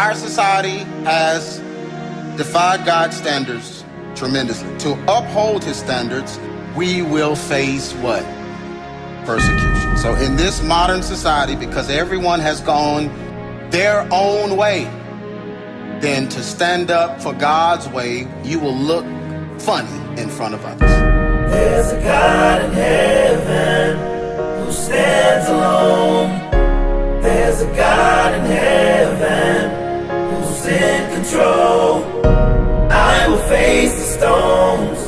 Our society has defied God's standards tremendously. To uphold his standards, we will face what? Persecution. So in this modern society, because everyone has gone their own way, then to stand up for God's way, you will look funny in front of others. There's a God in heaven who stands alone. There's a God in heaven who's in control. I will face the stones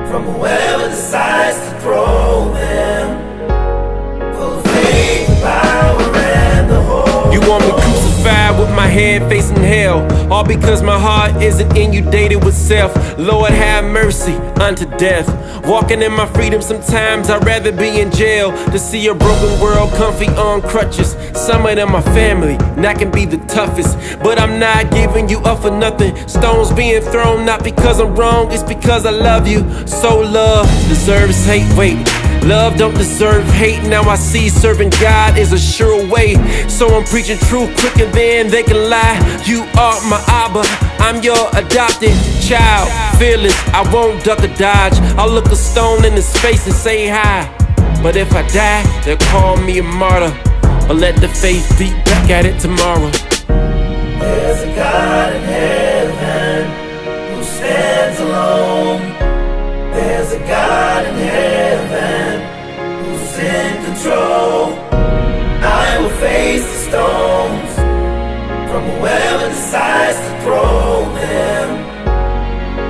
from whoever decides to throw them. Full of faith, power, and the hope. You want me crucified with my head facing hell, all because my heart isn't inundated with self. Lord, have mercy unto death. Walking in my freedom, sometimes I'd rather be in jail to see a broken world comfy on crutches. Some of them are family, and that can be the toughest. But I'm not giving you up for nothing. Stones being thrown, not because I'm wrong, it's because I love you. So love deserves hate, wait. Love don't deserve hate. Now I see serving God is a sure way. So I'm preaching truth quicker than they can lie. You are my Abba, I'm your adopted child. Fearless, I won't duck or dodge. I'll look a stone in his face and say hi. But if I die, they'll call me a martyr, or let the faith beat back at it tomorrow. There's a God in heaven who stands alone. There's a God in heaven who's in control. I will face the stones from whoever decides to throw them.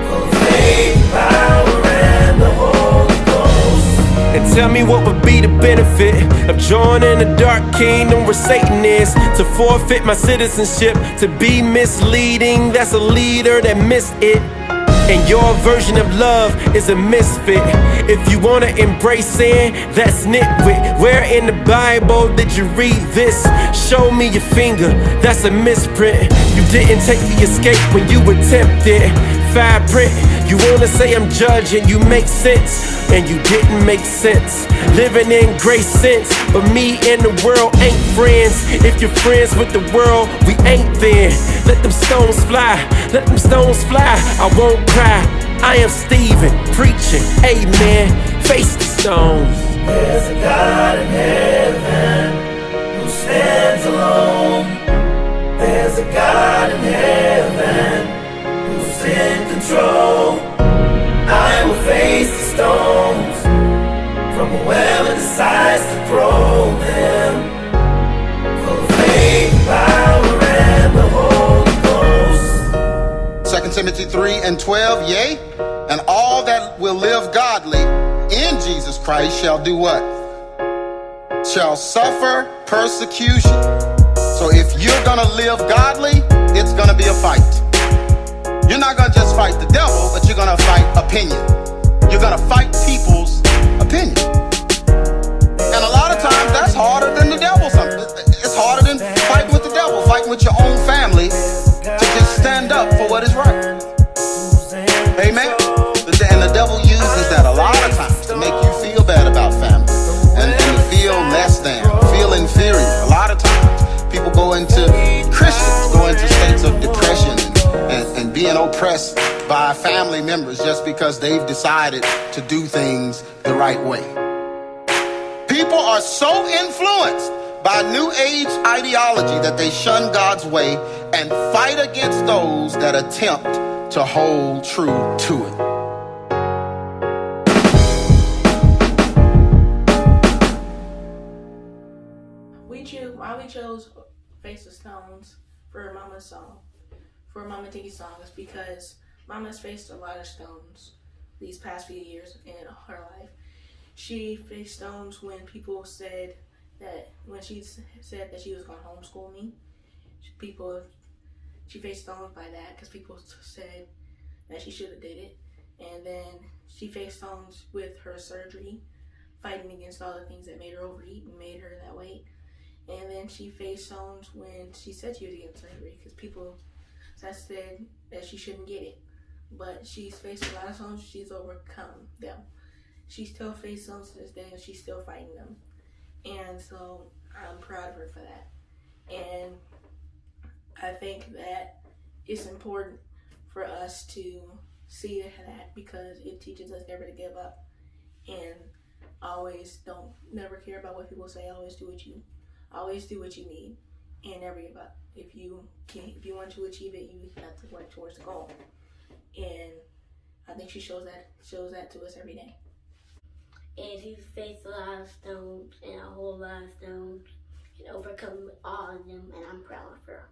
Full of faith, power, and the Holy Ghost. And tell me what would be the benefit of joining the dark kingdom where Satan is, to forfeit my citizenship, to be misleading. That's a leader that missed it. And your version of love is a misfit. If you wanna embrace sin, that's nitwit. Where in the Bible did you read this? Show me your finger, that's a misprint. You didn't take the escape when you were tempted. Fire print, you wanna say I'm judging, you make sense, and you didn't make sense. Living in grace sense, but me and the world ain't friends. If you're friends with the world, we ain't then. Let them stones fly, let them stones fly. I won't cry, I am Stephen, preaching, amen. Face the stones. There's a God in heaven who stands alone. There's a God in heaven who's in control. I will face the stones from whoever decides to throw them. Full of faith, power, and the Holy Ghost. 2 Timothy 3:12, yea, and all that will live godly in Jesus Christ shall do what? Shall suffer persecution. So if you're gonna live godly, it's gonna be a fight. You're not gonna just fight the devil, but you're gonna fight opinion. You're gonna fight people's opinion. And a lot of times that's harder than the devil. It's harder than fighting with the devil, fighting with your own family to just stand up for what is right. Amen? And the devil uses that a lot of times to make you feel bad about family and to feel less than, feel inferior. A lot of times people Christians go into states of depression and being oppressed by family members just because they've decided to do things the right way. People are so influenced by New Age ideology that they shun God's way and fight against those that attempt to hold true to it. Why we chose Face the Stones for Mama's song, for Mama Tiggy's song, is because Mama's faced a lot of stones these past few years in her life. She faced stones when people said that, when she said that she was going to homeschool me. She faced stones by that because people said that she should have did it. And then she faced stones with her surgery, fighting against all the things that made her overeat and made her that weight. And then she faced stones when she said she was getting surgery because people said that she shouldn't get it. But she's faced a lot of stones. She's overcome them. She still faced stones to this day, and she's still fighting them. And so I'm proud of her for that. And I think that it's important for us to see that, because it teaches us never to give up, and never care about what people say. Always do what you need, and never give up. If you want to achieve it, you have to work towards the goal. And I think she shows that to us every day. And she faced a lot of stones, and a whole lot of stones, and overcome all of them, and I'm proud of her.